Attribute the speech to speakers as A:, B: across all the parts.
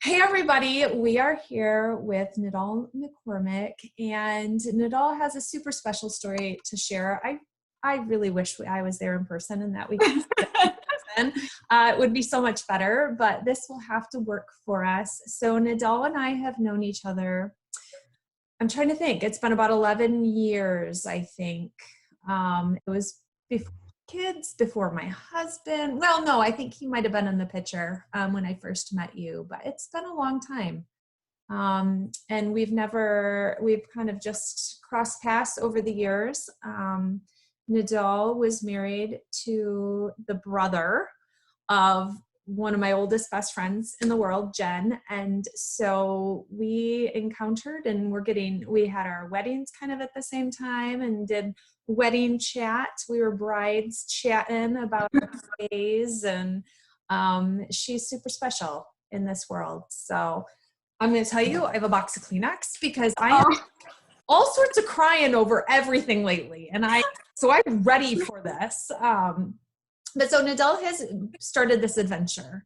A: Hey everybody, we are here with Nidhal McCormick, and Nidhal has a super special story to share. I really wish I was there in person and that we could see it in person. It would be so much better, but this will have to work for us. So Nidhal and I have known each other, I'm trying to think, it's been about 11 years, I think. It was before kids, before my husband. Well, no, I think he might have been in the picture when I first met you, but it's been a long time. And we've kind of just crossed paths over the years. Nidhal was married to the brother of one of my oldest best friends in the world, Jen. And so we encountered and we had our weddings kind of at the same time and did wedding chat. We were brides chatting about our days, and she's super special in this world. So I'm going to tell you, I have a box of Kleenex because I am all sorts of crying over everything lately. And so I'm ready for this. But so Nidhal has started this adventure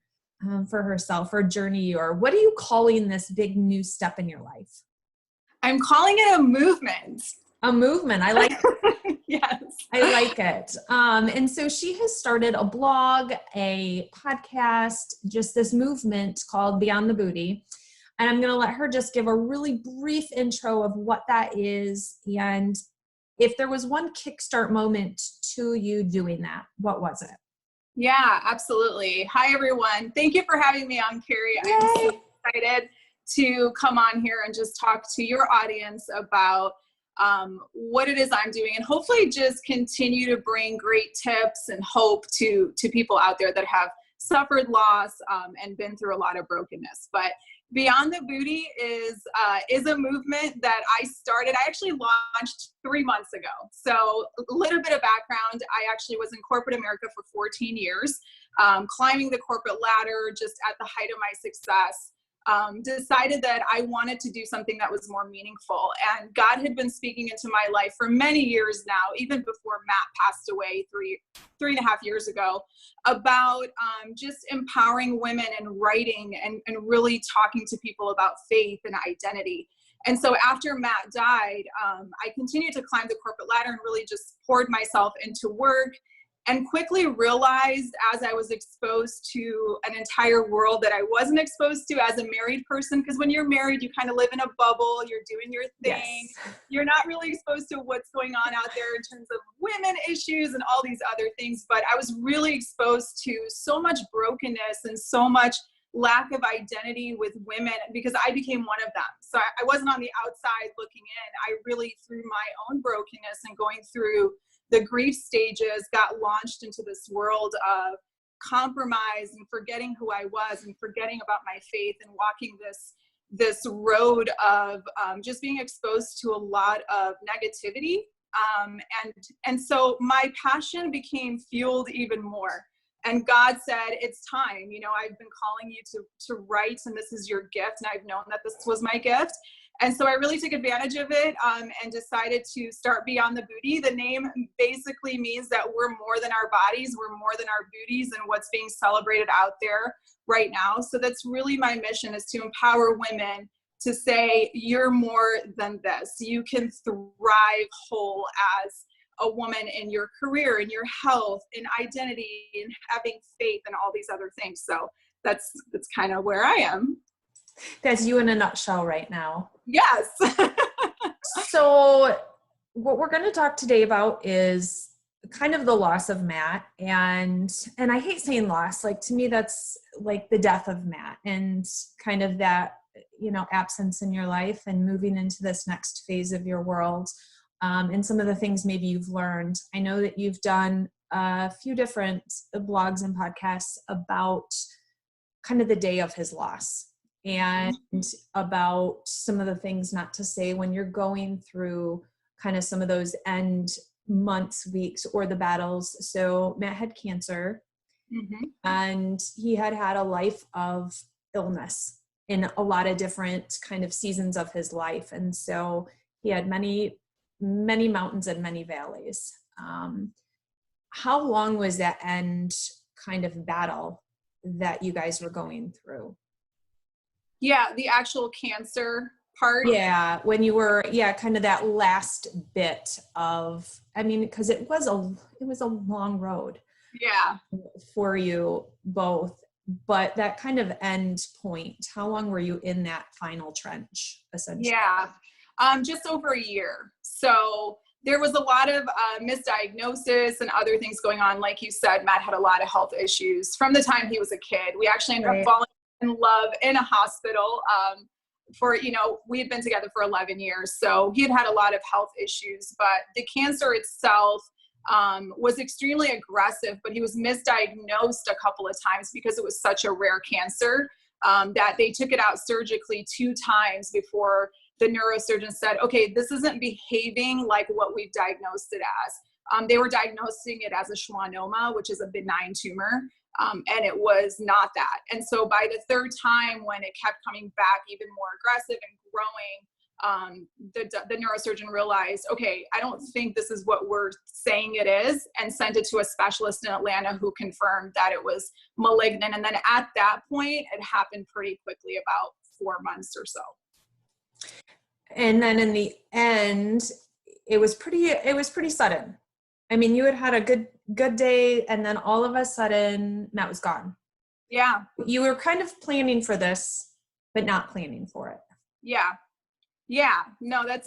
A: for herself, or journey, or what are you calling this big new step in your life?
B: I'm calling it a movement.
A: A movement. I like it.
B: Yes.
A: I like it. And so she has started a blog, a podcast, just this movement called Beyond the Booty. And I'm going to let her just give a really brief intro of what that is. And if there was one kickstart moment to you doing that, what was it?
B: Yeah, absolutely. Hi, everyone. Thank you for having me on, Kari. I'm so excited to come on here and just talk to your audience about what it is I'm doing, and hopefully just continue to bring great tips and hope to people out there that have suffered loss and been through a lot of brokenness. But Beyond the Booty is a movement that I started. I actually launched 3 months ago. So a little bit of background. I actually was in corporate America for 14 years, climbing the corporate ladder just at the height of my success. Decided that I wanted to do something that was more meaningful. And God had been speaking into my life for many years now, even before Matt passed away three and a half years ago, about just empowering women and writing and really talking to people about faith and identity. And so after Matt died, I continued to climb the corporate ladder and really just poured myself into work, and quickly realized, as I was exposed to an entire world that I wasn't exposed to as a married person, because when you're married, you kind of live in a bubble, you're doing your thing. Yes. You're not really exposed to what's going on out there in terms of women issues and all these other things. But I was really exposed to so much brokenness and so much lack of identity with women, because I became one of them. So I wasn't on the outside looking in. I really, through my own brokenness and going through the grief stages, got launched into this world of compromise and forgetting who I was and forgetting about my faith, and walking this road of just being exposed to a lot of negativity. And so my passion became fueled even more. And God said, it's time. You know, I've been calling you to write, and this is your gift. And I've known that this was my gift. And so I really took advantage of it and decided to start Beyond the Booty. The name basically means that we're more than our bodies, we're more than our booties and what's being celebrated out there right now. So that's really my mission, is to empower women to say, you're more than this. You can thrive whole as a woman in your career, in your health, in identity, in having faith, and all these other things. So that's kind of where I am.
A: That's you in a nutshell right now.
B: Yes.
A: So what we're going to talk today about is kind of the loss of Matt. And I hate saying loss, like to me, that's like the death of Matt, and kind of that, you know, absence in your life and moving into this next phase of your world. And some of the things maybe you've learned. I know that you've done a few different blogs and podcasts about kind of the day of his loss, and about some of the things not to say when you're going through kind of some of those end months, weeks, or the battles. So Matt had cancer, and he had a life of illness in a lot of different kind of seasons of his life. And so he had many, many mountains and many valleys. How long was that end kind of battle that you guys were going through?
B: Yeah, the actual cancer part.
A: Yeah, when you were, kind of that last bit of, I mean, because it was a long road
B: Yeah.
A: for you both, but that kind of end point, how long were you in that final trench, essentially?
B: Yeah. Just over a year. So there was a lot of misdiagnosis and other things going on. Like you said, Matt had a lot of health issues from the time he was a kid. We actually ended up falling in love in a hospital we had been together for 11 years. So he had a lot of health issues, but the cancer itself was extremely aggressive, but he was misdiagnosed a couple of times because it was such a rare cancer that they took it out surgically 2 times before the neurosurgeon said, okay, this isn't behaving like what we've diagnosed it as. They were diagnosing it as a schwannoma, which is a benign tumor. And it was not that. And so by the 3rd time, when it kept coming back even more aggressive and growing, the neurosurgeon realized, okay, I don't think this is what we're saying it is, and sent it to a specialist in Atlanta who confirmed that it was malignant. And then at that point, it happened pretty quickly, about 4 months or so.
A: And then in the end, it was pretty sudden. I mean, you had a good day, and then all of a sudden, Matt was gone.
B: Yeah.
A: You were kind of planning for this, but not planning for it.
B: Yeah. Yeah. No, that's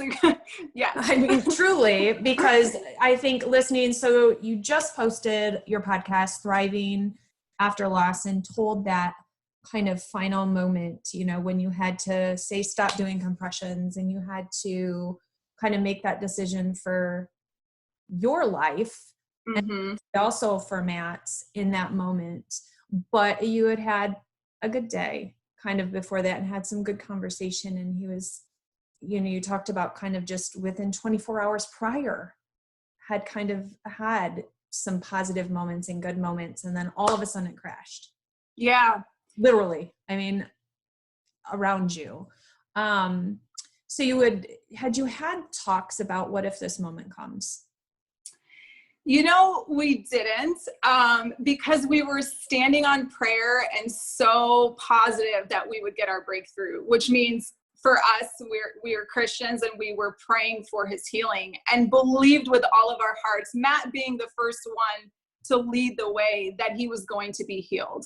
B: yeah.
A: I mean, truly, because I think listening, so you just posted your podcast, Thriving After Loss, and told that kind of final moment, when you had to say, stop doing compressions, and you had to kind of make that decision for your life, and also for Matt's in that moment. But you had a good day kind of before that and had some good conversation. And he was, you talked about kind of just within 24 hours prior had kind of had some positive moments and good moments. And then all of a sudden it crashed.
B: Yeah.
A: Literally. I mean, around you. So had you had talks about what if this moment comes?
B: We didn't, because we were standing on prayer and so positive that we would get our breakthrough, which means for us, we are Christians, and we were praying for his healing and believed with all of our hearts, Matt being the first one to lead the way, that he was going to be healed.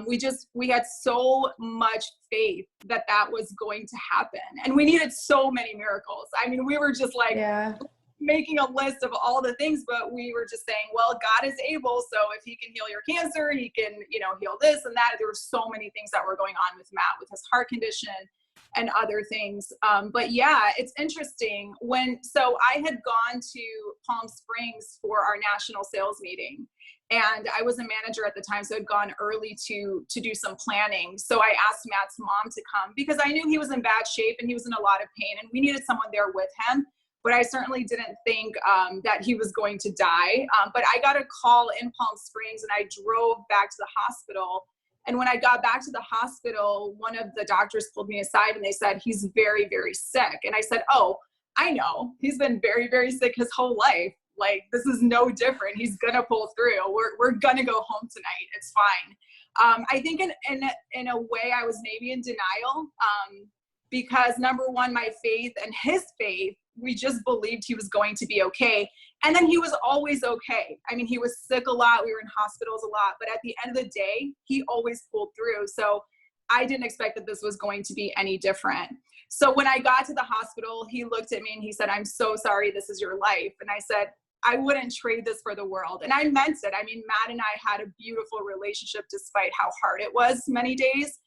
B: We had so much faith that was going to happen, and we needed so many miracles. I mean, we were just like, making a list of all the things, but we were just saying, well, God is able. So if he can heal your cancer, he can, heal this and that. There were so many things that were going on with Matt, with his heart condition and other things. But yeah, it's interesting so I had gone to Palm Springs for our national sales meeting, and I was a manager at the time. So I'd gone early to do some planning. So I asked Matt's mom to come because I knew he was in bad shape and he was in a lot of pain, and we needed someone there with him. But I certainly didn't think that he was going to die. But I got a call in Palm Springs, and I drove back to the hospital. And when I got back to the hospital, one of the doctors pulled me aside and they said, he's very, very sick. And I said, oh, I know. He's been very, very sick his whole life. Like, this is no different. He's going to pull through. We're going to go home tonight. It's fine. I think in a way I was maybe in denial because, number one, my faith and his faith, we just believed he was going to be okay. And then he was always okay. I mean, he was sick a lot. We were in hospitals a lot. But at the end of the day, he always pulled through. So I didn't expect that this was going to be any different. So when I got to the hospital, he looked at me and he said, I'm so sorry, this is your life. And I said, I wouldn't trade this for the world. And I meant it. I mean, Matt and I had a beautiful relationship despite how hard it was many days.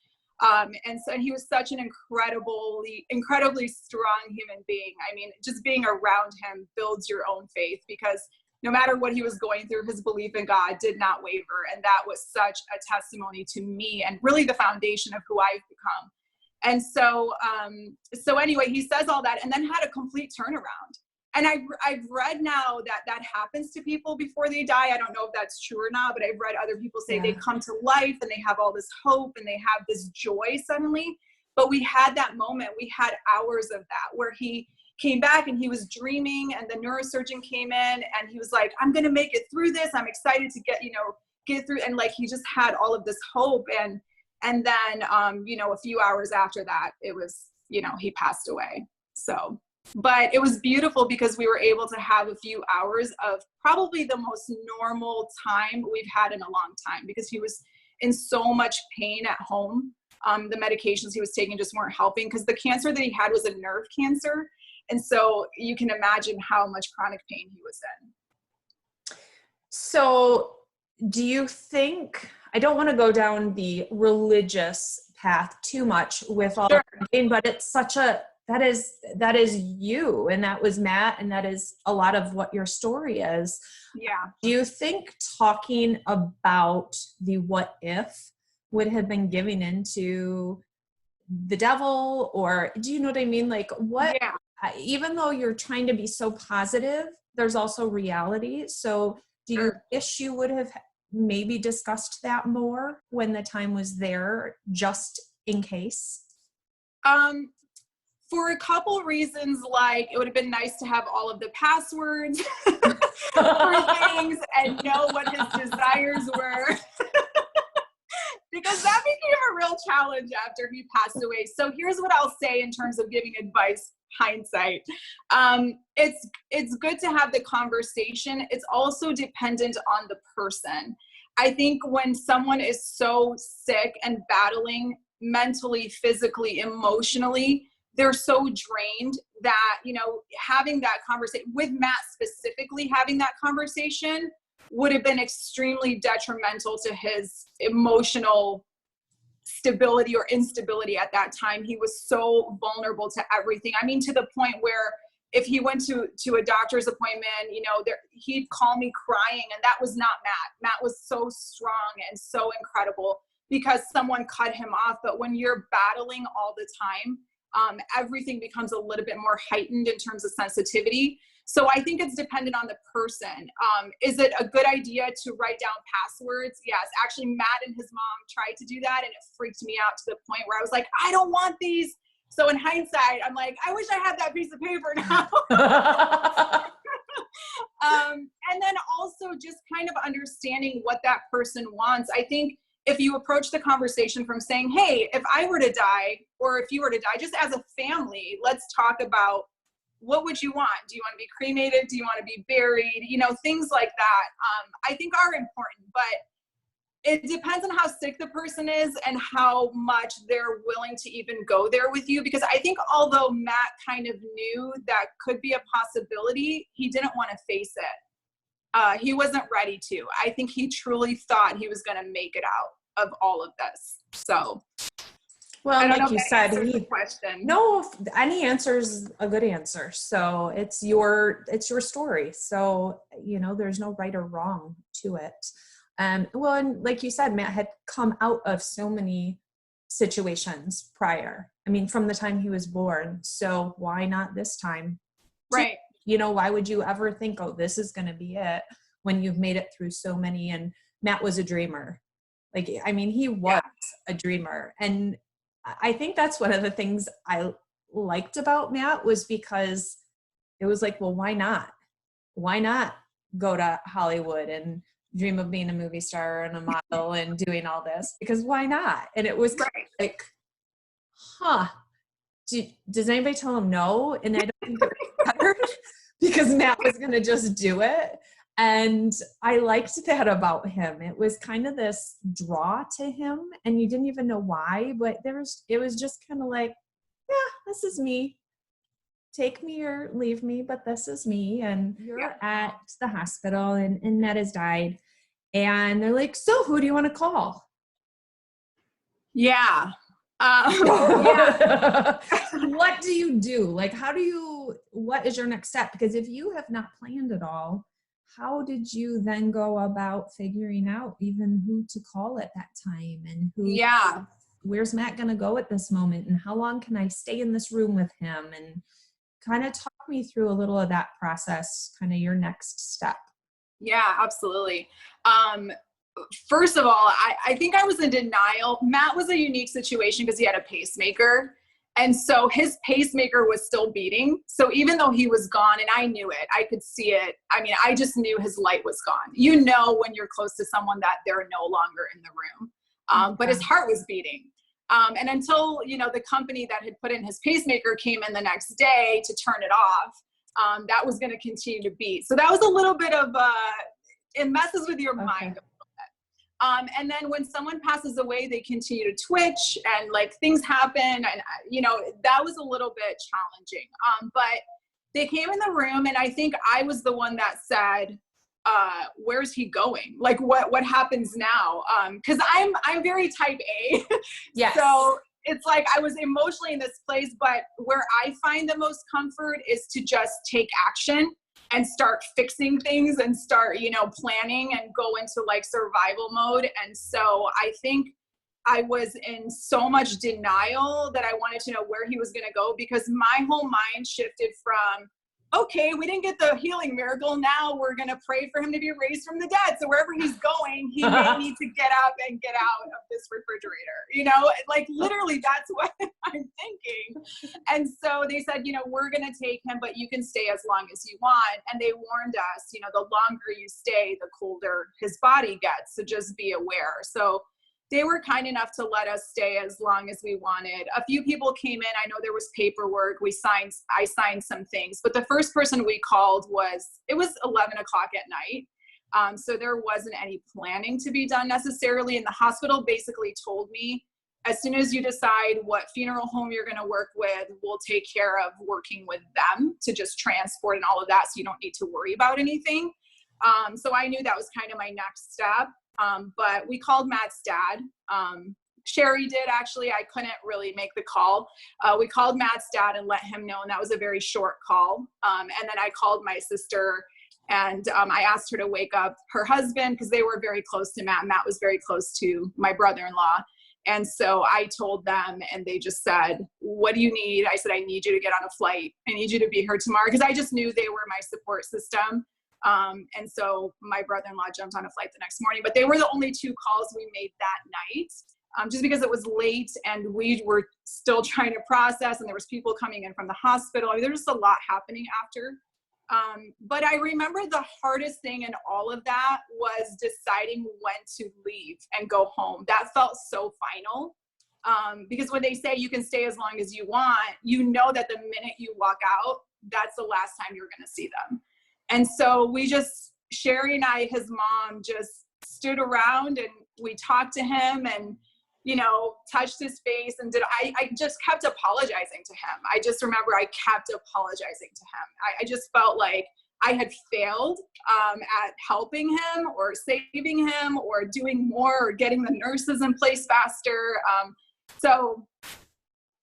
B: And so he was such an incredibly strong human being. I mean, just being around him builds your own faith, because no matter what he was going through, his belief in God did not waver. And that was such a testimony to me and really the foundation of who I've become. And so anyway, he says all that and then had a complete turnaround. And I've read now that happens to people before they die. I don't know if that's true or not, but I've read other people say they come to life and they have all this hope and they have this joy suddenly. But we had that moment. We had hours of that where he came back and he was dreaming, and the neurosurgeon came in and he was like, I'm going to make it through this. I'm excited to get through. And like, he just had all of this hope. And And then, you know, a few hours after that, it was, you know, he passed away. So, but it was beautiful because we were able to have a few hours of probably the most normal time we've had in a long time, because he was in so much pain at home. The medications he was taking just weren't helping, because the cancer that he had was a nerve cancer. And so you can imagine how much chronic pain he was in.
A: So do you think, I don't want to go down the religious path too much with all
B: Sure.
A: the pain, but it's such a, that is you, and that was Matt, and that is a lot of what your story is.
B: Yeah.
A: Do you think talking about the what if would have been giving into the devil, or do you know what I mean? Like what,
B: Yeah.
A: even though you're trying to be so positive, there's also reality. So do you wish you would have maybe discussed that more when the time was there, just in case?
B: For a couple reasons, like it would have been nice to have all of the passwords for things and know what his desires were. Because that became a real challenge after he passed away. So here's what I'll say in terms of giving advice, hindsight. It's good to have the conversation. It's also dependent on the person. I think when someone is so sick and battling mentally, physically, emotionally, they're so drained that, you know, having that conversation with Matt specifically, having that conversation would have been extremely detrimental to his emotional stability or instability at that time. He was so vulnerable to everything. I mean, to the point where if he went to a doctor's appointment, you know, he'd call me crying, and that was not Matt. Matt was so strong and so incredible because someone cut him off. But when you're battling all the time, everything becomes a little bit more heightened in terms of sensitivity. So I think it's dependent on the person. Is it a good idea to write down passwords? Yes. Actually, Matt and his mom tried to do that, and it freaked me out to the point where I was like, I don't want these. So in hindsight, I'm like, I wish I had that piece of paper now. And then also just kind of understanding what that person wants. I think if you approach the conversation from saying, hey, if I were to die, or if you were to die, just as a family, let's talk about what would you want? Do you want to be cremated? Do you want to be buried? You know, things like that, I think are important, but it depends on how sick the person is and how much they're willing to even go there with you. Because I think although Matt kind of knew that could be a possibility, he didn't want to face it. He wasn't ready to. I think he truly thought he was going to make it out of all of this. So,
A: well, like you said,
B: question.
A: No, any answer is a good answer. So it's your story. So, you know, there's no right or wrong to it. Well, and like you said, Matt had come out of so many situations prior. I mean, from the time he was born. So why not this time?
B: Right.
A: You know, why would you ever think, oh, this is going to be it, when you've made it through so many? And Matt was a dreamer. Like, I mean, he was a dreamer. And I think that's one of the things I liked about Matt, was because it was like, well, why not? Why not go to Hollywood and dream of being a movie star and a model and doing all this? Because why not? And it was kind of like, does anybody tell him no? And I don't think it was better because Matt was going to just do it. And I liked that about him. It was kind of this draw to him, and you didn't even know why, but it was just kind of like, yeah, this is me. Take me or leave me, but this is me. And you're at the hospital, and Matt has died. And they're like, so who do you want to call?
B: Yeah.
A: What do you do? Like, what is your next step? Because if you have not planned it all, how did you then go about figuring out even who to call at that time, and where's Matt going to go at this moment, and how long can I stay in this room with him? And kind of talk me through a little of that process, kind of your next step.
B: Yeah, absolutely. First of all, I think I was in denial. Matt was a unique situation because he had a pacemaker. And so his pacemaker was still beating. So even though he was gone, and I knew it, I could see it. I mean, I just knew his light was gone. You know, when you're close to someone that they're no longer in the room. but his heart was beating. And until, you know, the company that had put in his pacemaker came in the next day to turn it off, that was going to continue to beat. So that was a little bit of, it messes with your mind a little bit. And then when someone passes away, they continue to twitch and like things happen. And, you know, that was a little bit challenging. But they came in the room and I think I was the one that said, where's he going? Like what happens now? Cause I'm very type A.
A: Yes.
B: So it's like, I was emotionally in this place, but where I find the most comfort is to just take action and start fixing things and start, you know, planning and go into like survival mode. And so I think I was in so much denial that I wanted to know where he was going to go, because my whole mind shifted from, okay, we didn't get the healing miracle. Now we're going to pray for him to be raised from the dead. So wherever he's going, he may need to get up and get out of this refrigerator. You know, like literally that's what I'm thinking. And so they said, you know, we're going to take him, but you can stay as long as you want. And they warned us, you know, the longer you stay, the colder his body gets. So just be aware. So they were kind enough to let us stay as long as we wanted. A few people came in. I know there was paperwork. I signed some things, but the first person we called it was 11 o'clock at night. So there wasn't any planning to be done necessarily. And the hospital basically told me, as soon as you decide what funeral home you're going to work with, we'll take care of working with them to just transport and all of that. So you don't need to worry about anything. So I knew that was kind of my next step. But we called Matt's dad. Sherry did actually. I couldn't really make the call. We called Matt's dad and let him know, and that was a very short call. And then I called my sister and I asked her to wake up her husband because they were very close to Matt. Matt was very close to my brother-in-law. And so I told them and they just said, what do you need? I said, I need you to get on a flight. I need you to be here tomorrow, because I just knew they were my support system. And so my brother-in-law jumped on a flight the next morning, but they were the only two calls we made that night, just because it was late and we were still trying to process and there was people coming in from the hospital. I mean, there was a lot happening after. But I remember the hardest thing in all of that was deciding when to leave and go home. That felt so final. Because when they say you can stay as long as you want, you know that the minute you walk out, that's the last time you're going to see them. And so Sherry and I, his mom, just stood around and we talked to him and, you know, touched his face and I just kept apologizing to him. I just remember I kept apologizing to him. I just felt like I had failed at helping him or saving him or doing more or getting the nurses in place faster. So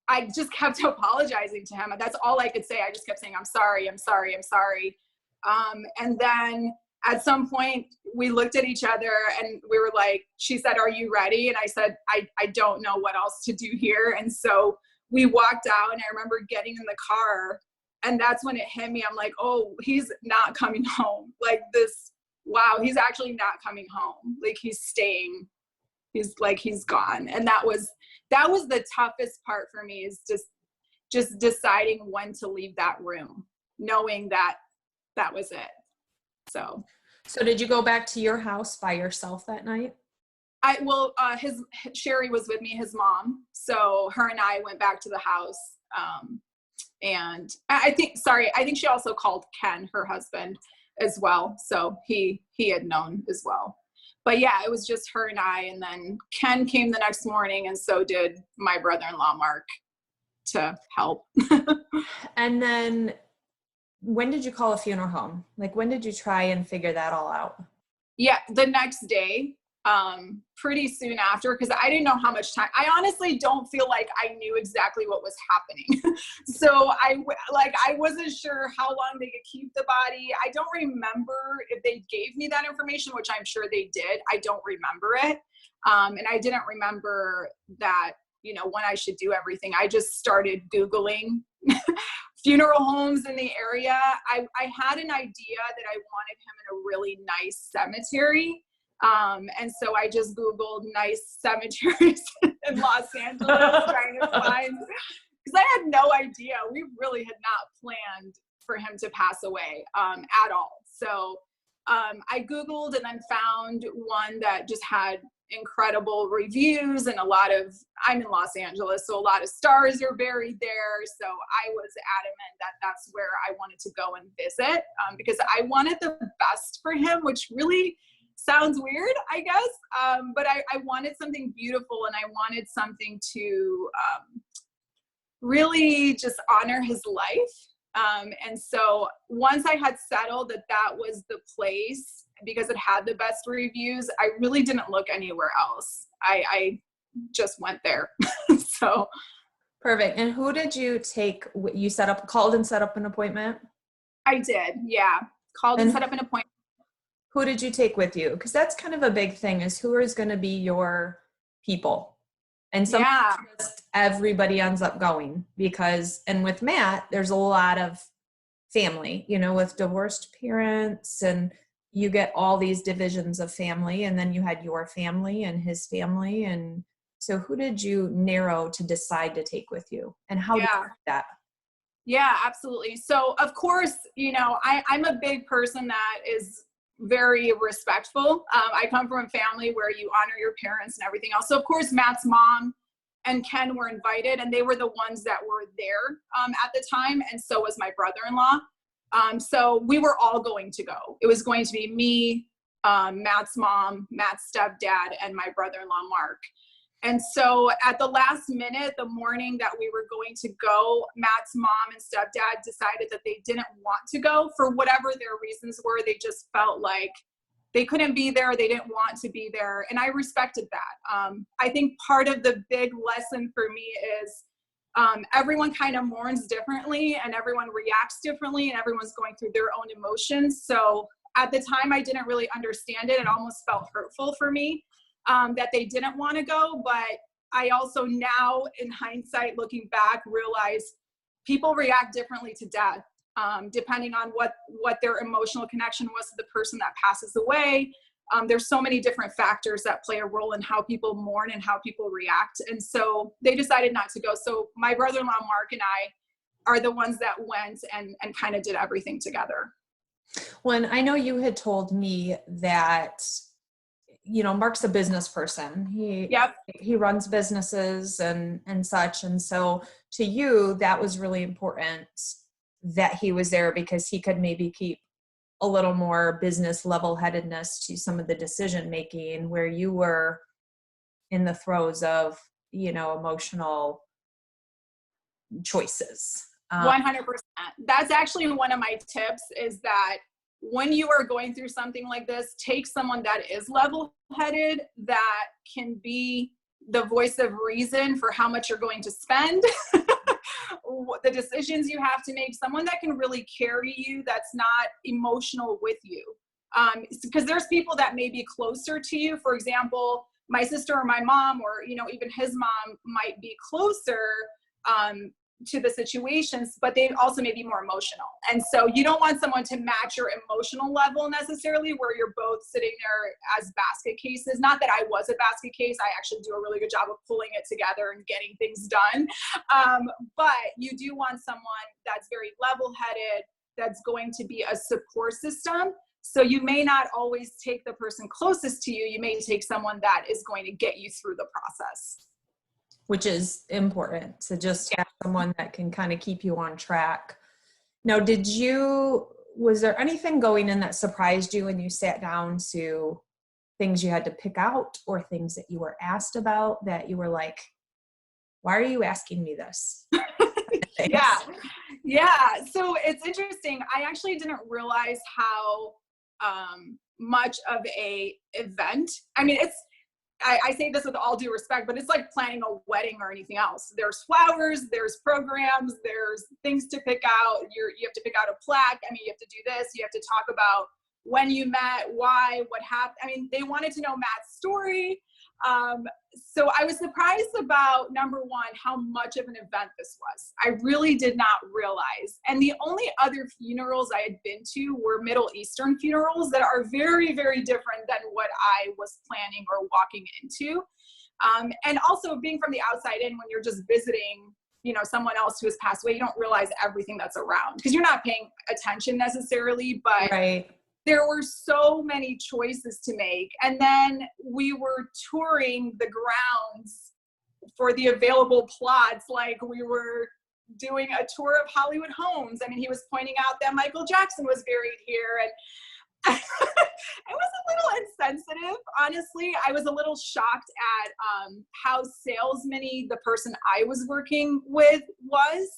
B: I just kept apologizing to him. That's all I could say. I just kept saying, I'm sorry, I'm sorry, I'm sorry. And then at some point we looked at each other and we were like, she said, are you ready? And I said, I don't know what else to do here. And so we walked out and I remember getting in the car and that's when it hit me. I'm like, oh, he's not coming home. Like this, wow, he's actually not coming home. Like he's staying, he's gone. And that was the toughest part for me, is just deciding when to leave that room, knowing that was it. So
A: did you go back to your house by yourself that night?
B: Sherry was with me, his mom. So her and I went back to the house. And I think she also called Ken, her husband, as well. So he had known as well. But yeah, it was just her and I. And then Ken came the next morning and so did my brother-in-law, Mark, to help.
A: And then when did you call a funeral home? Like, when did you try and figure that all out?
B: Yeah, the next day, pretty soon after, because I didn't know how much time. I honestly don't feel like I knew exactly what was happening. So I wasn't sure how long they could keep the body. I don't remember if they gave me that information, which I'm sure they did. I don't remember it. And I didn't remember that, you know, when I should do everything. I just started Googling funeral homes in the area. I had an idea that I wanted him in a really nice cemetery. And so I just Googled nice cemeteries in Los Angeles trying to find, because I had no idea. We really had not planned for him to pass away at all. So I Googled and then found one that just had incredible reviews and I'm in Los Angeles, so a lot of stars are buried there. So I was adamant that that's where I wanted to go and visit, because I wanted the best for him, which really sounds weird, I guess. But I wanted something beautiful, and I wanted something to really just honor his life. And so once I had settled that that was the place, because it had the best reviews, I really didn't look anywhere else. I just went there. So
A: perfect. And who did you take? You called and set up an appointment?
B: I did, yeah. Called and set up an appointment.
A: Who did you take with you? Because that's kind of a big thing, is who is going to be your people. And sometimes just everybody ends up going and with Matt, there's a lot of family, with divorced parents, and you get all these divisions of family, and then you had your family and his family. And so who did you narrow to decide to take with you, and how did you do that?
B: Yeah, absolutely. So of course, I'm a big person that is very respectful. I come from a family where you honor your parents and everything else. So of course, Matt's mom and Ken were invited, and they were the ones that were there at the time. And so was my brother-in-law. So we were all going to go. It was going to be me, Matt's mom, Matt's stepdad, and my brother-in-law, Mark. And so at the last minute, the morning that we were going to go, Matt's mom and stepdad decided that they didn't want to go for whatever their reasons were. They just felt like they couldn't be there. They didn't want to be there. And I respected that. I think part of the big lesson for me is everyone kind of mourns differently, and everyone reacts differently, and everyone's going through their own emotions. So at the time, I didn't really understand it. It almost felt hurtful for me that they didn't want to go. But I also now, in hindsight, looking back, realize people react differently to death, depending on what their emotional connection was to the person that passes away. There's so many different factors that play a role in how people mourn and how people react. And so they decided not to go. So my brother-in-law, Mark, and I are the ones that went and kind of did everything together.
A: Well, and I know you had told me that, Mark's a business person. He runs businesses and such. And so to you, that was really important that he was there, because he could maybe keep a little more business level-headedness to some of the decision making, where you were in the throes of, emotional choices.
B: 100%. That's actually one of my tips, is that when you are going through something like this, take someone that is level-headed, that can be the voice of reason for how much you're going to spend, the decisions you have to make, someone that can really carry you, that's not emotional with you. Because there's people that may be closer to you. For example, my sister or my mom, or, even his mom might be closer to the situations, but they also may be more emotional. And so you don't want someone to match your emotional level necessarily, where you're both sitting there as basket cases. Not that I was a basket case. I actually do a really good job of pulling it together and getting things done. But you do want someone that's very level-headed, that's going to be a support system. So you may not always take the person closest to you. You may take someone that is going to get you through the process.
A: Which is important, to just have someone that can kind of keep you on track. Now, was there anything going in that surprised you when you sat down to things you had to pick out, or things that you were asked about that you were like, why are you asking me this?
B: Yeah. So it's interesting. I actually didn't realize how much of a event, I say this with all due respect, but it's like planning a wedding or anything else. There's flowers, there's programs, there's things to pick out. You have to pick out a plaque. You have to do this. You have to talk about when you met, why, what happened. They wanted to know Matt's story. So I was surprised about, number one, how much of an event this was. I really did not realize. And the only other funerals I had been to were Middle Eastern funerals that are very, very different than what I was planning or walking into. And also being from the outside in, when you're just visiting, someone else who has passed away, you don't realize everything that's around, because you're not paying attention necessarily, but
A: right.
B: there were so many choices to make. And then we were touring the grounds for the available plots. Like we were doing a tour of Hollywood homes. I mean, he was pointing out that Michael Jackson was buried here. And I was a little insensitive, honestly. I was a little shocked at how salesman-y the person I was working with was,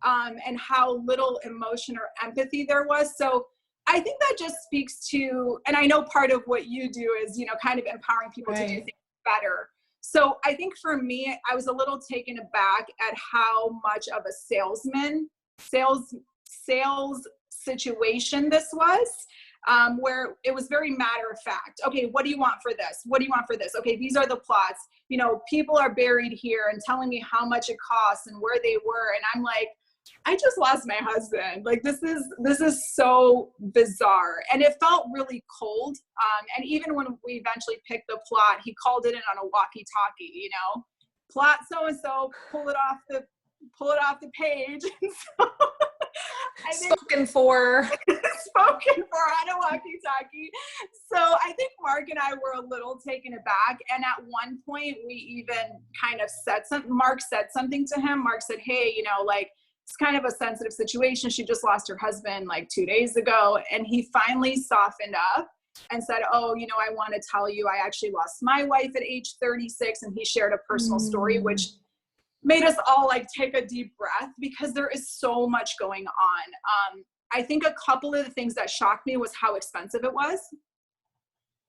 B: and how little emotion or empathy there was. So I think that just speaks to, and I know part of what you do is, you know, kind of empowering people to do things better. So I think for me, I was a little taken aback at how much of a sales situation this was. Where it was very matter of fact. Okay, what do you want for this? What do you want for this? Okay, these are the plots. You know, people are buried here and telling me how much it costs and where they were. And I'm like, I just lost my husband. Like, this is so bizarre. And it felt really cold. And even when we eventually picked the plot, he called it in on a walkie-talkie, you know, plot so-and-so, pull it off the page. And so
A: spoken for
B: on a walkie-talkie. So I think Mark and I were a little taken aback. And at one point we even kind of Mark said something to him. Mark said, hey, you know, like, it's kind of a sensitive situation. She just lost her husband like 2 days ago. And he finally softened up and said, oh, you know, I want to tell you, I actually lost my wife at age 36. And he shared a personal story, which made us all like take a deep breath, because there is so much going on. I think a couple of the things that shocked me was how expensive it was.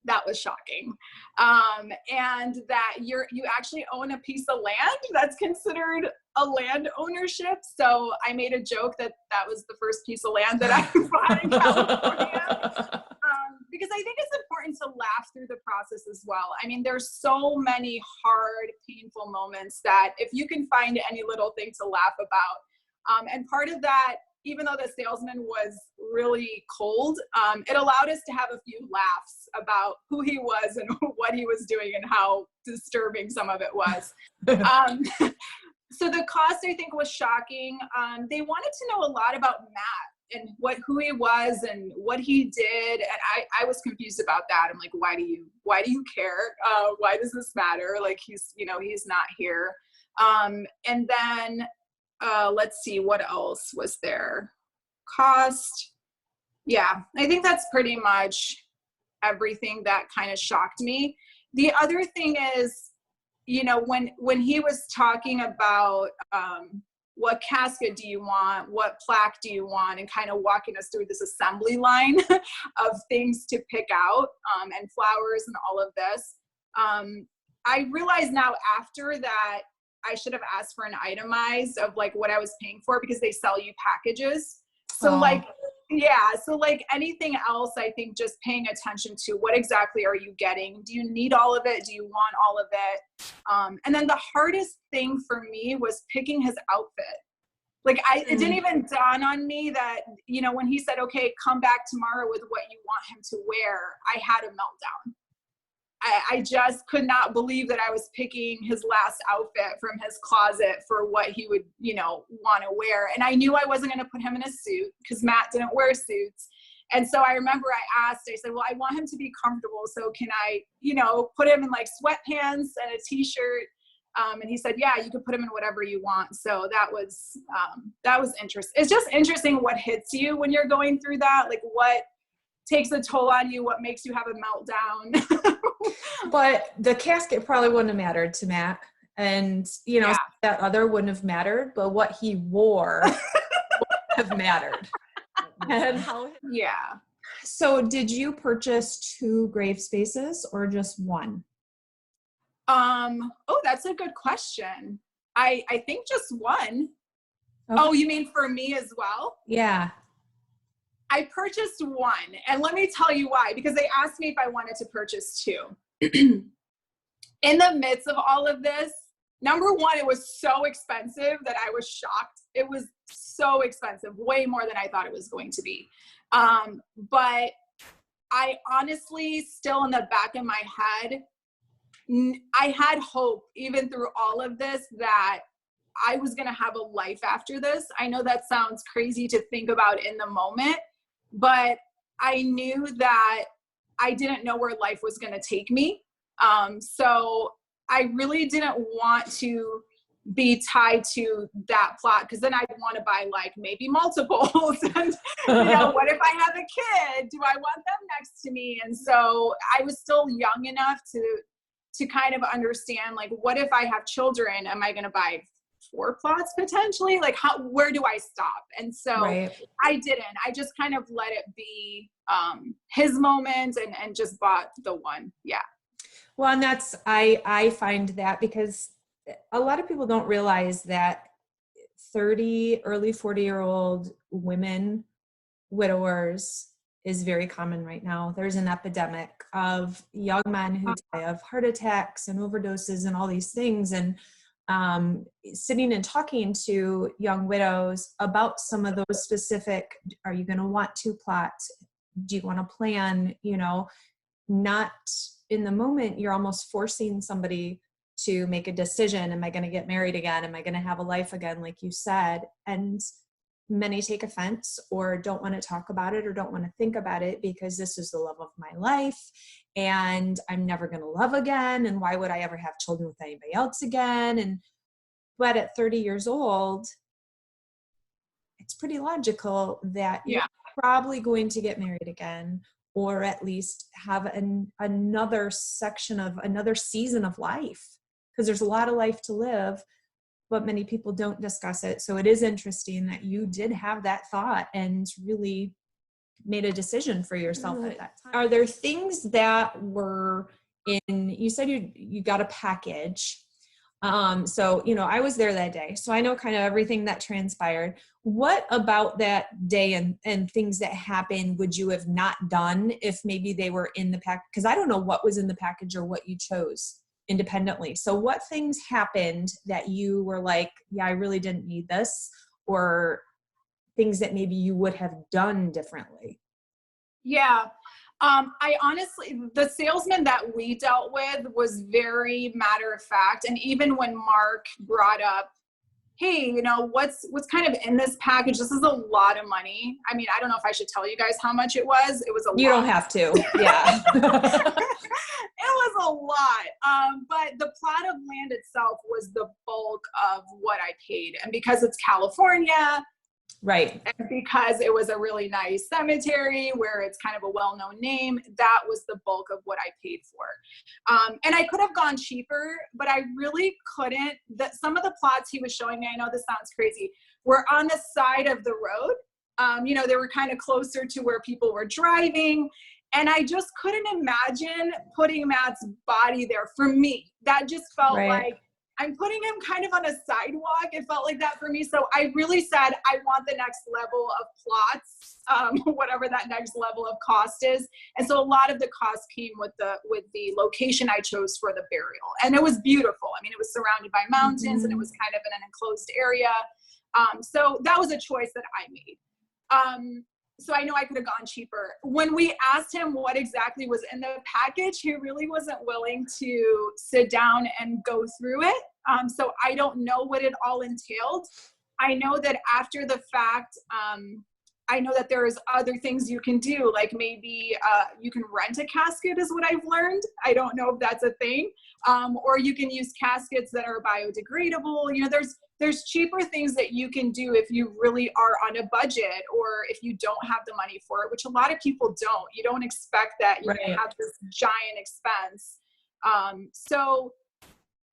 B: That was shocking. And that you actually own a piece of land that's considered a land ownership. So I made a joke that was the first piece of land that I bought in California. Because I think it's important to laugh through the process as well. I mean, there's so many hard, painful moments that if you can find any little thing to laugh about, and part of that, even though the salesman was really cold, it allowed us to have a few laughs about who he was and what he was doing and how disturbing some of it was. So the cost, I think, was shocking. They wanted to know a lot about Matt and who he was and what he did. And I was confused about that. I'm like, why do you care? Why does this matter? Like, he's not here. And then, let's see, what else was there? Cost. Yeah, I think that's pretty much everything that kind of shocked me. The other thing is, you know, when he was talking about, what casket do you want? What plaque do you want? And kind of walking us through this assembly line of things to pick out, and flowers and all of this. I realize now after that I should have asked for an itemized of like what I was paying for, because they sell you packages. So so like anything else, I think just paying attention to what exactly are you getting? Do you need all of it? Do you want all of it? And then the hardest thing for me was picking his outfit. Like it didn't even dawn on me that, you know, when he said, okay, come back tomorrow with what you want him to wear, I had a meltdown. I just could not believe that I was picking his last outfit from his closet for what he would, you know, want to wear. And I knew I wasn't going to put him in a suit because Matt didn't wear suits. And so I remember I said, well, I want him to be comfortable. So can I, you know, put him in like sweatpants and a t-shirt? And he said, yeah, you can put him in whatever you want. So that was interesting. It's just interesting what hits you when you're going through that, like what takes a toll on you, what makes you have a meltdown.
A: But the casket probably wouldn't have mattered to Matt. And, you know, that other wouldn't have mattered, but what he wore would have mattered. And So did you purchase 2 grave spaces or just 1?
B: Oh, that's a good question. I think just 1. Okay. Oh, you mean for me as well?
A: Yeah.
B: I purchased 1, and let me tell you why, because they asked me if I wanted to purchase 2. In the midst of all of this, number 1, it was so expensive that I was shocked. It was so expensive, way more than I thought it was going to be. But I honestly, still in the back of my head, I had hope, even through all of this, that I was going to have a life after this. I know that sounds crazy to think about in the moment, but I knew that I didn't know where life was going to take me. So I really didn't want to be tied to that plot, because then I'd want to buy like maybe multiples and what if I have a kid, do I want them next to me? And so I was still young enough to kind of understand, like, what if I have children, am I going to buy 4 plots potentially? Like, where do I stop? And so
A: Right.
B: I just kind of let it be his moment and just bought the one. Yeah.
A: Well, and that's, I find that because a lot of people don't realize that 30, early 40-year-old women, widowers, is very common right now. There's an epidemic of young men who die of heart attacks and overdoses and all these things. And sitting and talking to young widows about some of those specific, are you going to want 2 plots? Do you want to plan, not in the moment, you're almost forcing somebody to make a decision. Am I going to get married again? Am I going to have a life again? Like you said, and many take offense or don't want to talk about it or don't want to think about it because this is the love of my life and I'm never going to love again. And why would I ever have children with anybody else again? But at 30 years old, it's pretty logical that you're probably going to get married again, or at least have another section of another season of life, because there's a lot of life to live, but many people don't discuss it. So it is interesting that you did have that thought and really made a decision for yourself at that time. Are there things that were you said you got a package. So, I was there that day, so I know kind of everything that transpired. What about that day and things that happened would you have not done if maybe they were in the pack? Because I don't know what was in the package or what you chose independently. So what things happened that you were like, yeah, I really didn't need this, or things that maybe you would have done differently?
B: Yeah. I honestly, the salesman that we dealt with was very matter of fact. And even when Mark brought up, hey, what's kind of in this package? This is a lot of money. I mean, I don't know if I should tell you guys how much it was. It was a lot.
A: You don't have to. Yeah.
B: It was a lot. But the plot of land itself was the bulk of what I paid. And because it's California,
A: right,
B: and because it was a really nice cemetery where it's kind of a well-known name, that was the bulk of what I paid for. And I could have gone cheaper, but I really couldn't. Some of the plots he was showing me, I know this sounds crazy, were on the side of the road. They were kind of closer to where people were driving. And I just couldn't imagine putting Matt's body there for me. That just felt like, I'm putting him kind of on a sidewalk. It felt like that for me. So I really said, I want the next level of plots, whatever that next level of cost is. And so a lot of the cost came with the location I chose for the burial. And it was beautiful. I mean, it was surrounded by mountains and it was kind of in an enclosed area. So that was a choice that I made. So I know I could have gone cheaper. When we asked him what exactly was in the package, he really wasn't willing to sit down and go through it. So I don't know what it all entailed. I know that after the fact, I know that there's other things you can do, like maybe you can rent a casket is what I've learned. I don't know if that's a thing. Or you can use caskets that are biodegradable. There's cheaper things that you can do if you really are on a budget, or if you don't have the money for it, which a lot of people don't. You don't expect that you're going to have this giant expense. So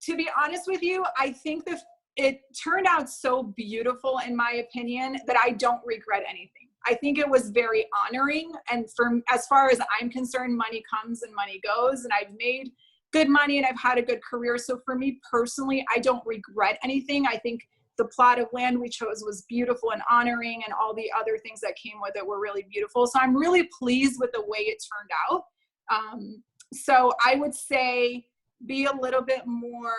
B: to be honest with you, I think that it turned out so beautiful, in my opinion, that I don't regret anything. I think it was very honoring. And as far as I'm concerned, money comes and money goes, and I've made good money and I've had a good career. So for me personally, I don't regret anything. I think the plot of land we chose was beautiful and honoring, and all the other things that came with it were really beautiful. So I'm really pleased with the way it turned out. So I would say be a little bit more,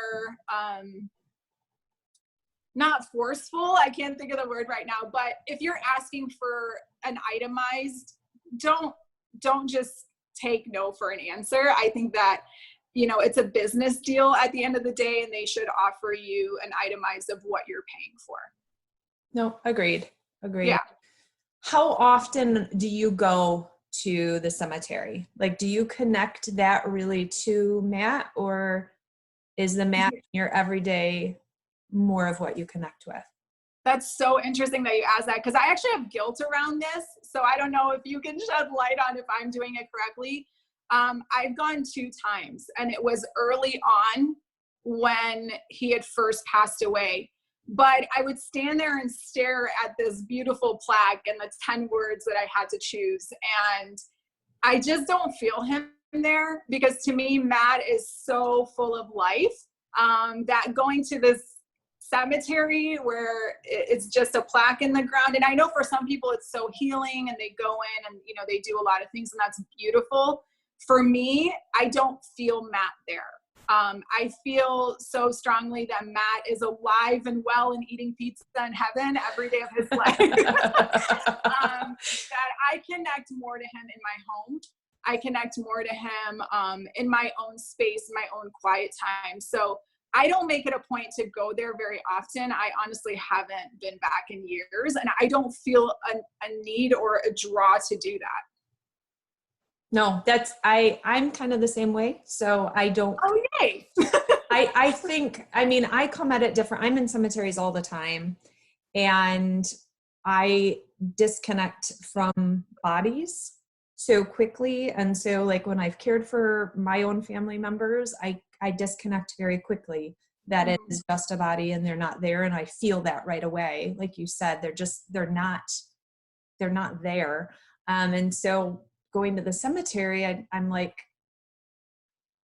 B: not forceful. I can't think of the word right now, but if you're asking for an itemized, don't just take no for an answer. I think that, it's a business deal at the end of the day, and they should offer you an itemized of what you're paying for.
A: No, agreed.
B: Yeah.
A: How often do you go to the cemetery? Like, do you connect that really to Matt, or is the Matt in your everyday more of what you connect with?
B: That's so interesting that you asked that, because I actually have guilt around this. So I don't know if you can shed light on if I'm doing it correctly. I've gone 2 times, and it was early on when he had first passed away. But I would stand there and stare at this beautiful plaque and the 10 words that I had to choose. And I just don't feel him there, because to me, Matt is so full of life, that going to this cemetery where it's just a plaque in the ground. And I know for some people it's so healing, and they go in and, you know, they do a lot of things, and that's beautiful. For me, I don't feel Matt there. I feel so strongly that Matt is alive and well and eating pizza in heaven every day of his life. That I connect more to him in my home. I connect more to him in my own space, my own quiet time. So I don't make it a point to go there very often. I honestly haven't been back in years, and I don't feel a need or a draw to do that.
A: No, I'm kind of the same way. So I don't.
B: Oh, yay.
A: I think, I mean, I come at it different. I'm in cemeteries all the time, and I disconnect from bodies so quickly. And so, like, when I've cared for my own family members, I disconnect very quickly that it is just a body and they're not there. And I feel that right away. Like you said, they're not there. And so going to the cemetery, I'm like,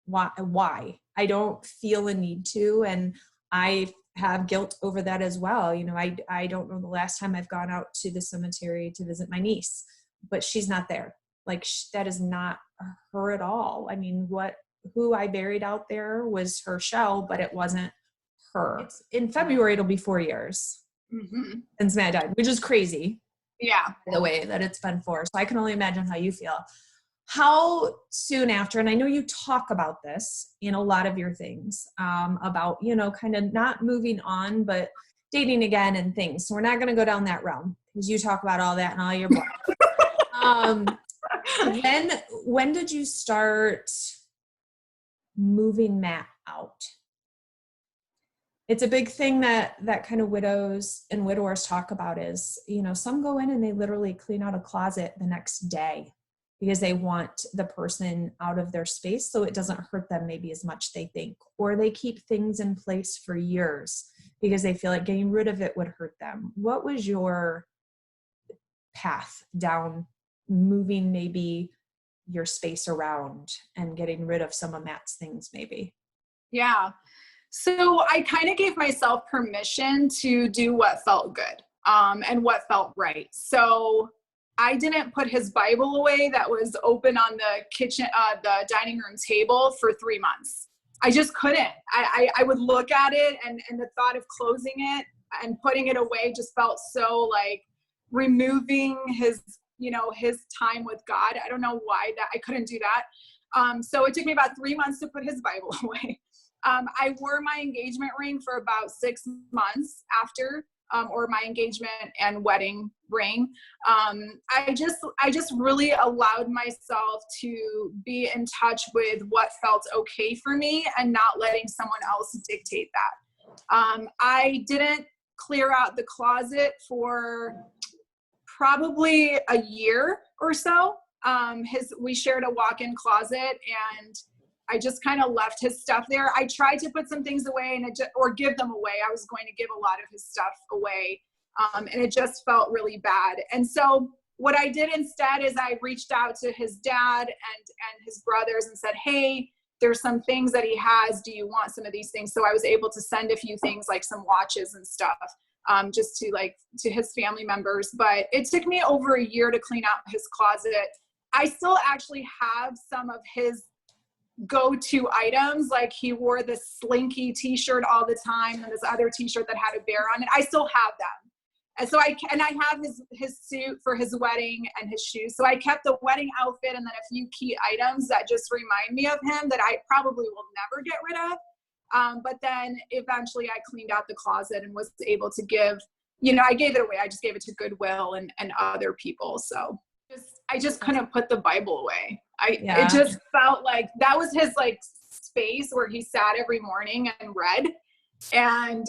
A: why? I don't feel a need to. And I have guilt over that as well. You know, I don't know the last time I've gone out to the cemetery to visit my niece, but she's not there. Like, that is not her at all. I mean, who I buried out there was her shell, but it wasn't her. In February, it'll be 4 years since Matt died, which is crazy.
B: Yeah.
A: The way that it's been for. So I can only imagine how you feel. How soon after, and I know you talk about this in a lot of your things, about, you know, kind of not moving on, but dating again and things. So we're not going to go down that realm, because you talk about all that in all your books. When did you start moving Matt out? It's a big thing that kind of widows and widowers talk about is, you know, some go in and they literally clean out a closet the next day because they want the person out of their space so it doesn't hurt them maybe as much they think. Or they keep things in place for years because they feel like getting rid of it would hurt them. What was your path down moving maybe your space around and getting rid of some of Matt's things maybe?
B: Yeah. So I kind of gave myself permission to do what felt good, and what felt right. So I didn't put his Bible away that was open on the kitchen, the dining room table for 3 months. I just couldn't. I would look at it, and the thought of closing it and putting it away just felt so like removing his, you know, his time with God. I don't know why that I couldn't do that. So it took me about 3 months to put his Bible away. I wore my engagement ring for about 6 months after, or my engagement and wedding ring. I just really allowed myself to be in touch with what felt okay for me and not letting someone else dictate that. I didn't clear out the closet for probably a year or so. We shared a walk-in closet, and I just kind of left his stuff there. I tried to put some things away or give them away. I was going to give a lot of his stuff away. And it just felt really bad. And so what I did instead is I reached out to his dad and his brothers and said, hey, there's some things that he has. Do you want some of these things? So I was able to send a few things like some watches and stuff, just to his family members. But it took me over a year to clean out his closet. I still actually have some of his go-to items. Like, he wore this slinky t-shirt all the time and this other t-shirt that had a bear on it. I still have them. And so I have his suit for his wedding and his shoes. So I kept the wedding outfit and then a few key items that just remind me of him that I probably will never get rid of. But then eventually I cleaned out the closet and was able to give, I gave it away. I just gave it to Goodwill and other people. So just I just couldn't put the Bible away.
A: Yeah.
B: It just felt like that was his like space where he sat every morning and read. And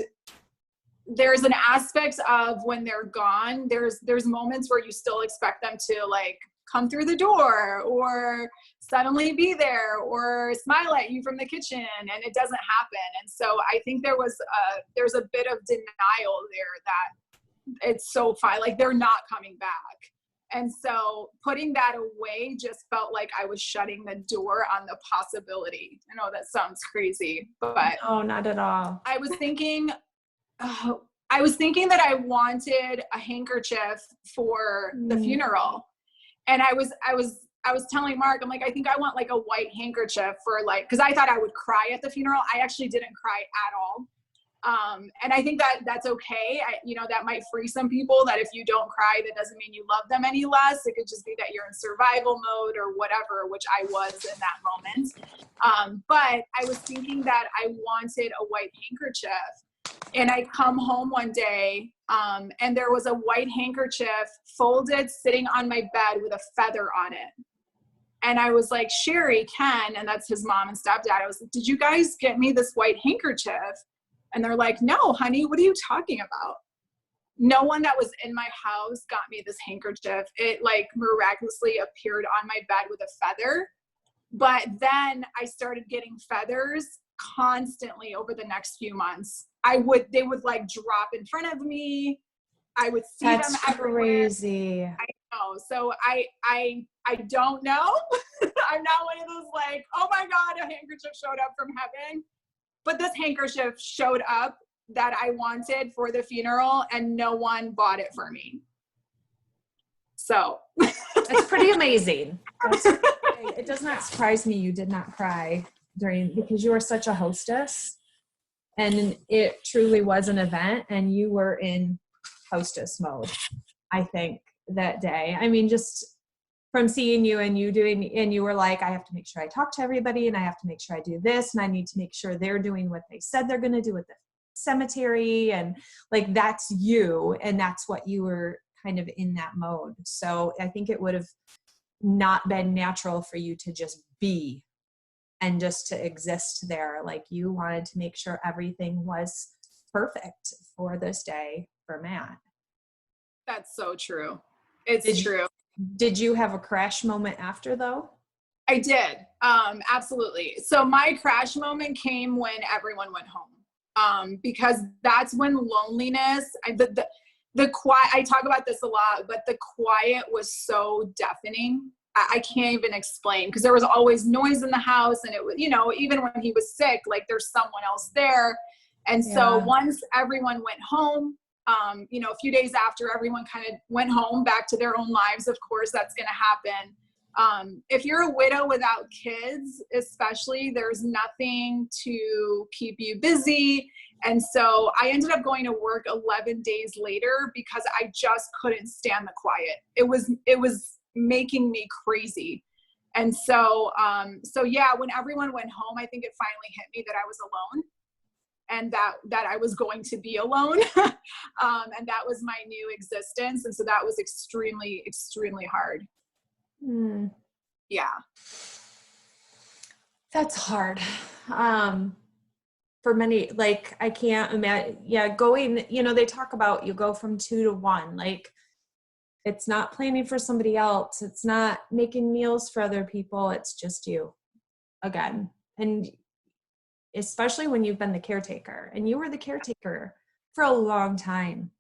B: there's an aspect of when they're gone, there's moments where you still expect them to like come through the door or suddenly be there or smile at you from the kitchen, and it doesn't happen. And so I think there's a bit of denial there that it's so fine, like they're not coming back. And so putting that away just felt like I was shutting the door on the possibility. I know that sounds crazy, but
A: no, not at all.
B: I was thinking that I wanted a handkerchief for the funeral. And I was telling Mark, I'm like, I think I want like a white handkerchief for like, cause I thought I would cry at the funeral. I actually didn't cry at all. And I think that that's okay. That might free some people, that if you don't cry, that doesn't mean you love them any less. It could just be that you're in survival mode or whatever, which I was in that moment. But I was thinking that I wanted a white handkerchief, and I come home one day, and there was a white handkerchief folded sitting on my bed with a feather on it. And I was like, Sherry, Ken, and that's his mom and stepdad, I was like, did you guys get me this white handkerchief? And they're like, no, honey, what are you talking about? No one that was in my house got me this handkerchief. It like miraculously appeared on my bed with a feather. But then I started getting feathers constantly over the next few months. They would like drop in front of me. I would see them everywhere.
A: Crazy.
B: I know. So I don't know. I'm not one of those like, oh my God, a handkerchief showed up from heaven. But this handkerchief showed up that I wanted for the funeral, and no one bought it for me. So
A: that's pretty amazing. It does not surprise me you did not cry because you are such a hostess, and it truly was an event, and you were in hostess mode, I think, that day. I mean, just from seeing you and you were like, I have to make sure I talk to everybody, and I have to make sure I do this, and I need to make sure they're doing what they said they're going to do at the cemetery. And like, that's you. And that's what you were kind of in that mode. So I think it would have not been natural for you to just be and just to exist there. Like, you wanted to make sure everything was perfect for this day for Matt.
B: That's so true. It's true.
A: Did you have a crash moment after, though?
B: I did. Absolutely. So my crash moment came when everyone went home. Because that's when loneliness, the quiet, I talk about this a lot, but the quiet was so deafening. I can't even explain, because there was always noise in the house, and it was, even when he was sick, like there's someone else there. And so once everyone went home, a few days after everyone kind of went home back to their own lives, of course, that's going to happen. If you're a widow without kids, especially, there's nothing to keep you busy. And so I ended up going to work 11 days later because I just couldn't stand the quiet. It was making me crazy. And so, when everyone went home, I think it finally hit me that I was alone, and that I was going to be alone. And that was my new existence. And so that was extremely, extremely hard. Yeah.
A: That's hard. For many, like, I can't imagine, going, they talk about you go from 2 to 1, like, it's not planning for somebody else. It's not making meals for other people. It's just you again. And especially when you've been the caretaker, and you were the caretaker for a long time,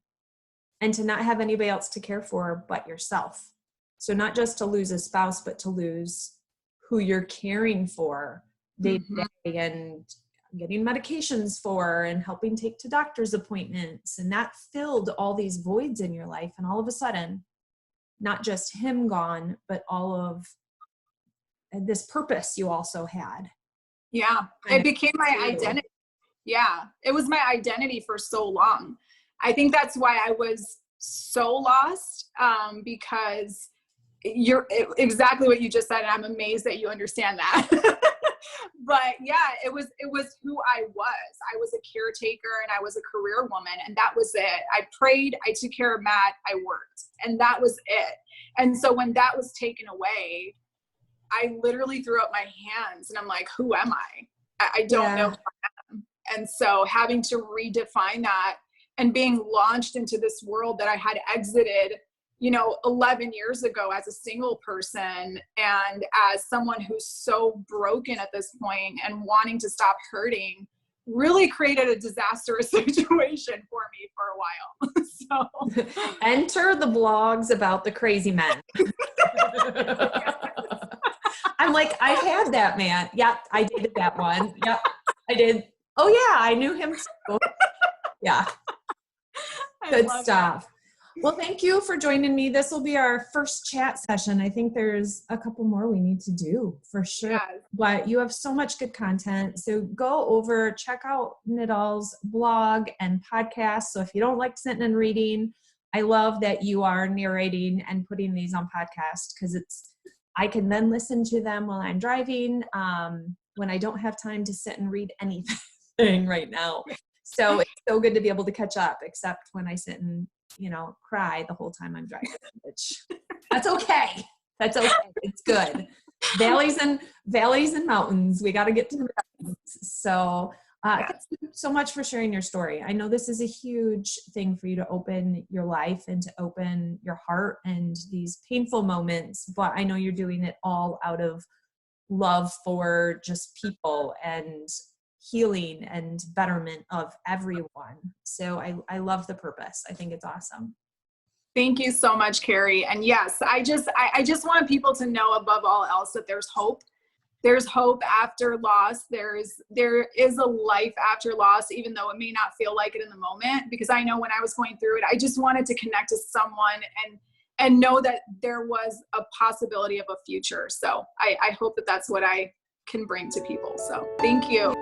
A: and to not have anybody else to care for but yourself. So not just to lose a spouse, but to lose who you're caring for day to day, and getting medications for, and helping take to doctor's appointments. And that filled all these voids in your life. And all of a sudden, not just him gone, but all of this purpose you also had.
B: Yeah, it became my identity. Yeah, it was my identity for so long. I think that's why I was so lost, because you're exactly what you just said, and I'm amazed that you understand that. But yeah, it was who I was. I was a caretaker, and I was a career woman, and that was it. I prayed, I took care of Matt, I worked, and that was it. And so when that was taken away, I literally threw up my hands and I'm like, who am I don't know who I am. And so having to redefine that and being launched into this world that I had exited, 11 years ago as a single person and as someone who's so broken at this point and wanting to stop hurting, really created a disastrous situation for me for a while. So
A: enter the blogs about the crazy men. I'm like, I've had that man. Yep, I did that one. Yep, I did. Oh yeah, I knew him too. Yeah. Good stuff. Well, thank you for joining me. This will be our first chat session. I think there's a couple more we need to do for sure.
B: Yes.
A: But you have so much good content. So go over, check out Nidhal's blog and podcast. So if you don't like sitting and reading, I love that you are narrating and putting these on podcast because I can then listen to them while I'm driving when I don't have time to sit and read anything right now. So it's so good to be able to catch up, except when I sit and, cry the whole time I'm driving, which that's okay. That's okay. It's good. Valleys and mountains. We got to get to the mountains. So thank you so much for sharing your story. I know this is a huge thing for you to open your life and to open your heart and these painful moments, but I know you're doing it all out of love for just people and healing and betterment of everyone. So I love the purpose. I think it's awesome.
B: Thank you so much, Kari. And yes, I just want people to know above all else that there's hope. There's hope after loss. There is a life after loss, even though it may not feel like it in the moment, because I know when I was going through it, I just wanted to connect to someone and know that there was a possibility of a future. So I hope that that's what I can bring to people. So thank you.